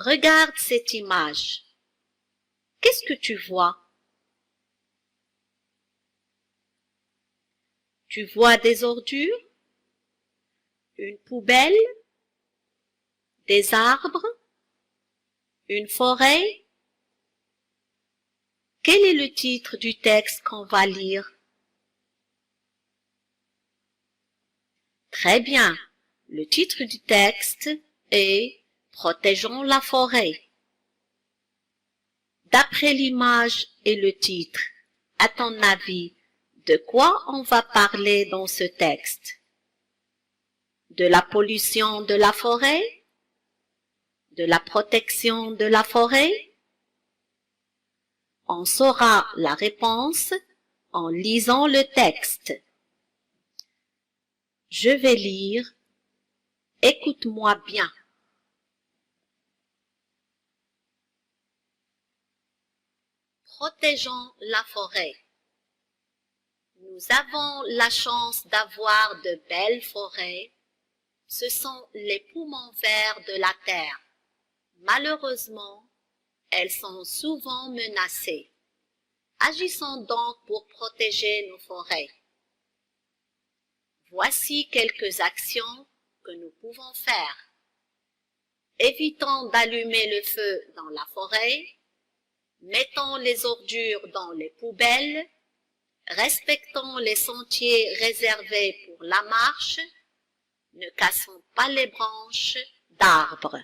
Regarde cette image. Qu'est-ce que tu vois? Tu vois des ordures, une poubelle, des arbres, une forêt. Quel est le titre du texte qu'on va lire? Très bien. Le titre du texte est « Protégeons la forêt ». D'après l'image et le titre, à ton avis, de quoi on va parler dans ce texte? De la pollution de la forêt? De la protection de la forêt? On saura la réponse en lisant le texte. Je vais lire. Écoute-moi bien. Protégeons la forêt. Nous avons la chance d'avoir de belles forêts. Ce sont les poumons verts de la terre. Malheureusement, elles sont souvent menacées. Agissons donc pour protéger nos forêts. Voici quelques actions que nous pouvons faire. Évitons d'allumer le feu dans la forêt. Mettons les ordures dans les poubelles. Respectons les sentiers réservés pour la marche. Ne cassons pas les branches d'arbres.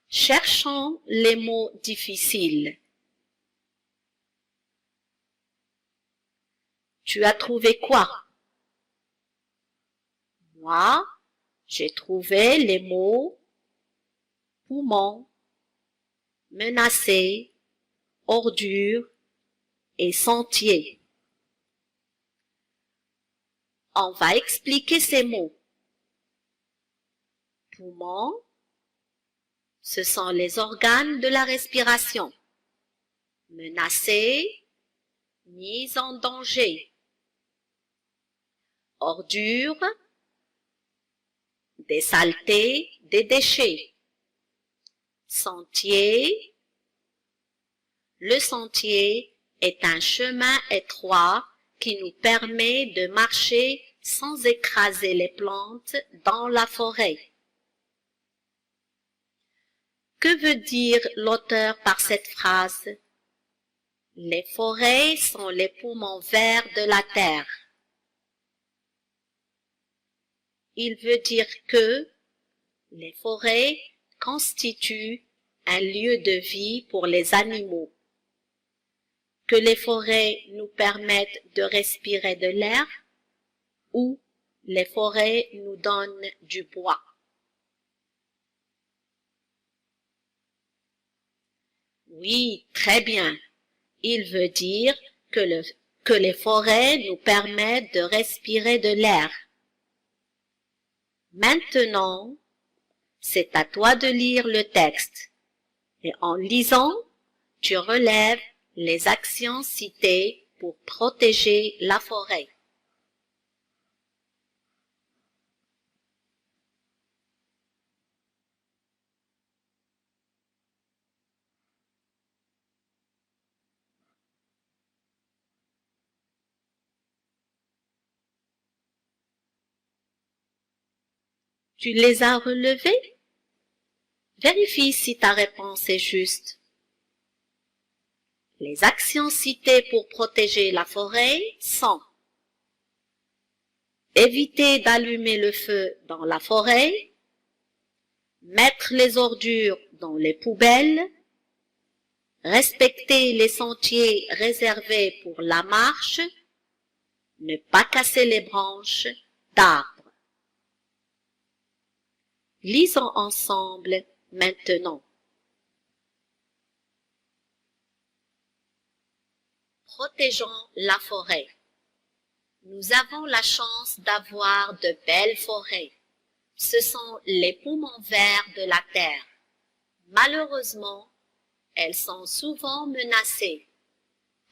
Cherchons les mots difficiles. Tu as trouvé quoi? Moi, j'ai trouvé les mots poumon, menacé, ordure et sentier. On va expliquer ces mots. Poumon, ce sont les organes de la respiration. Menacé, mis en danger. Ordure, des saletés, des déchets. Sentier, le sentier est un chemin étroit qui nous permet de marcher sans écraser les plantes dans la forêt. Que veut dire l'auteur par cette phrase? Les forêts sont les poumons verts de la terre. Il veut dire que les forêts constituent un lieu de vie pour les animaux, que les forêts nous permettent de respirer de l'air ou les forêts nous donnent du bois. Oui, très bien. Il veut dire que les forêts nous permettent de respirer de l'air. Maintenant, c'est à toi de lire le texte. Et en lisant, tu relèves les actions citées pour protéger la forêt. Tu les as relevés? Vérifie si ta réponse est juste. Les actions citées pour protéger la forêt sont éviter d'allumer le feu dans la forêt, mettre les ordures dans les poubelles, respecter les sentiers réservés pour la marche, ne pas casser les branches d'arbres. Lisons ensemble maintenant. Protégeons la forêt. Nous avons la chance d'avoir de belles forêts. Ce sont les poumons verts de la terre. Malheureusement, elles sont souvent menacées.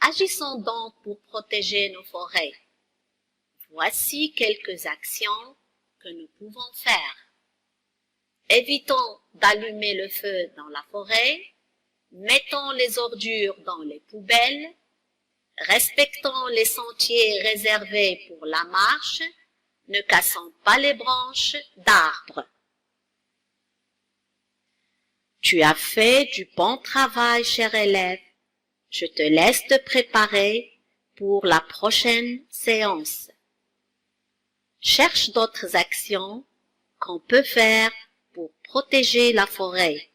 Agissons donc pour protéger nos forêts. Voici quelques actions que nous pouvons faire. Évitons d'allumer le feu dans la forêt. Mettons les ordures dans les poubelles. Respectons les sentiers réservés pour la marche. Ne cassons pas les branches d'arbres. Tu as fait du bon travail, cher élève. Je te laisse te préparer pour la prochaine séance. Cherche d'autres actions qu'on peut faire pour protéger la forêt.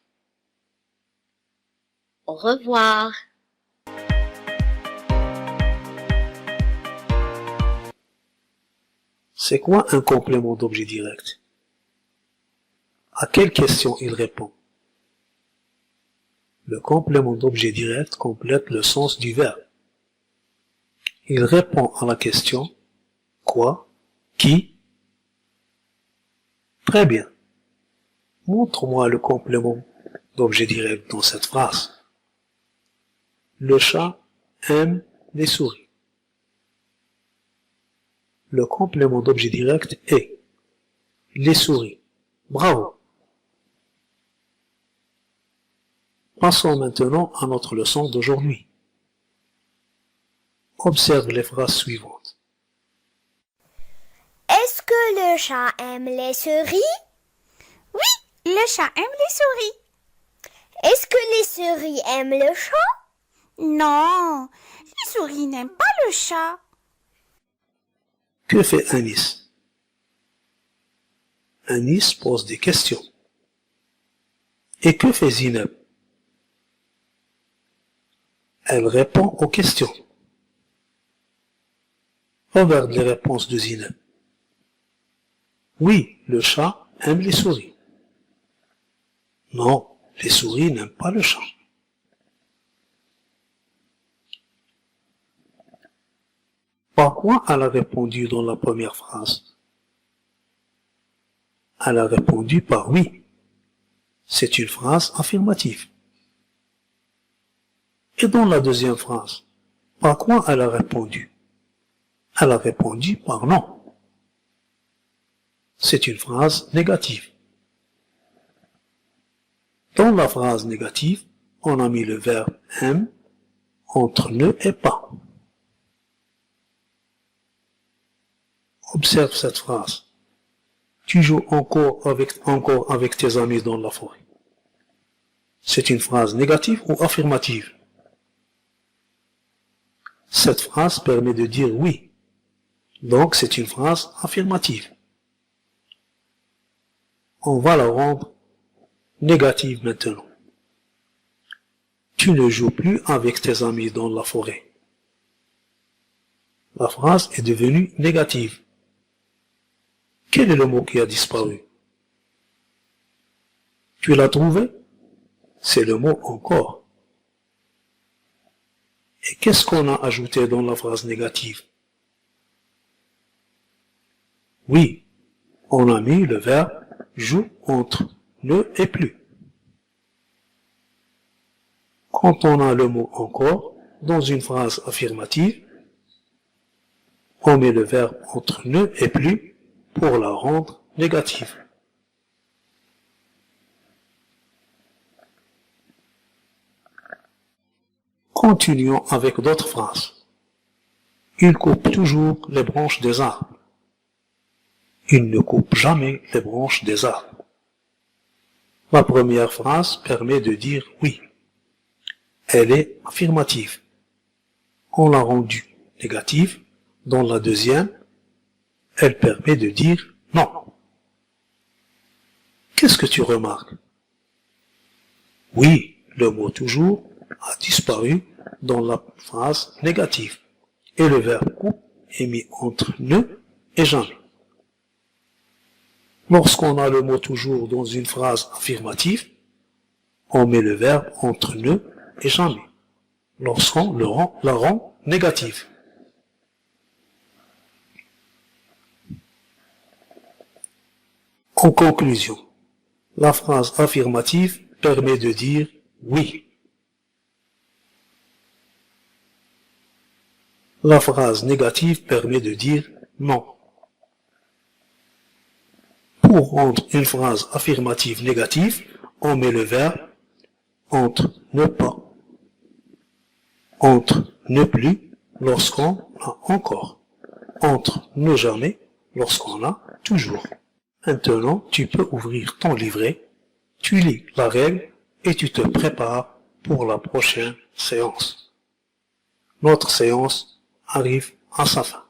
Au revoir. C'est quoi un complément d'objet direct? À quelle question il répond? Le complément d'objet direct complète le sens du verbe. Il répond à la question quoi, qui. Très bien. Montre-moi le complément d'objet direct dans cette phrase. Le chat aime les souris. Le complément d'objet direct est les souris. Bravo. Passons maintenant à notre leçon d'aujourd'hui. Observe les phrases suivantes. Est-ce que le chat aime les souris? Oui, le chat aime les souris. Est-ce que les souris aiment le chat? Non, les souris n'aiment pas le chat. Que fait Anis? Anis pose des questions. Et que fait Zineb? Elle répond aux questions. Regarde les réponses de Zineb. Oui, le chat aime les souris. Non, les souris n'aiment pas le chat. Par quoi elle a répondu dans la première phrase? Elle a répondu par oui. C'est une phrase affirmative. Et dans la deuxième phrase, par quoi elle a répondu? Elle a répondu par non. C'est une phrase négative. Dans la phrase négative, on a mis le verbe aime entre ne et pas. Observe cette phrase. Tu joues encore avec tes amis dans la forêt. C'est une phrase négative ou affirmative? Cette phrase permet de dire oui. Donc c'est une phrase affirmative. On va la rendre négative maintenant. Tu ne joues plus avec tes amis dans la forêt. La phrase est devenue négative. Quel est le mot qui a disparu? Tu l'as trouvé? C'est le mot encore. Et qu'est-ce qu'on a ajouté dans la phrase négative? Oui, on a mis le verbe joue entre ne et plus. Quand on a le mot encore dans une phrase affirmative, on met le verbe entre ne et plus pour la rendre négative. Continuons avec d'autres phrases. Il coupe toujours les branches des arbres. Il ne coupe jamais les branches des arbres. La première phrase permet de dire oui. Elle est affirmative. On l'a rendue négative. Dans la deuxième, elle permet de dire non. Qu'est-ce que tu remarques? Oui, le mot toujours a disparu dans la phrase négative et le verbe coupe est mis entre ne et jamais. Lorsqu'on a le mot toujours dans une phrase affirmative, on met le verbe entre ne et jamais, lorsqu'on la rend négative. En conclusion, la phrase affirmative permet de dire oui. La phrase négative permet de dire non. Pour rendre une phrase affirmative négative, on met le verbe entre ne pas, entre ne plus lorsqu'on a encore, entre ne jamais lorsqu'on a toujours. Maintenant, tu peux ouvrir ton livret, tu lis la règle et tu te prépares pour la prochaine séance. Notre séance arrive à sa fin.